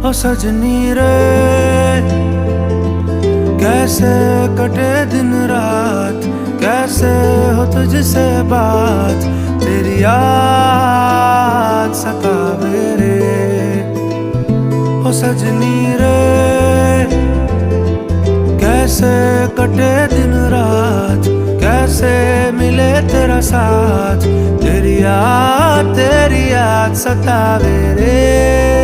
ओ सजनी रे, कैसे कटे दिन रात, कैसे हो तुझसे बात, तेरी याद सतावे रे। ओ सजनी रे, कैसे कटे दिन रात, कैसे मिले तेरा साथ, तेरी याद सतावे रे।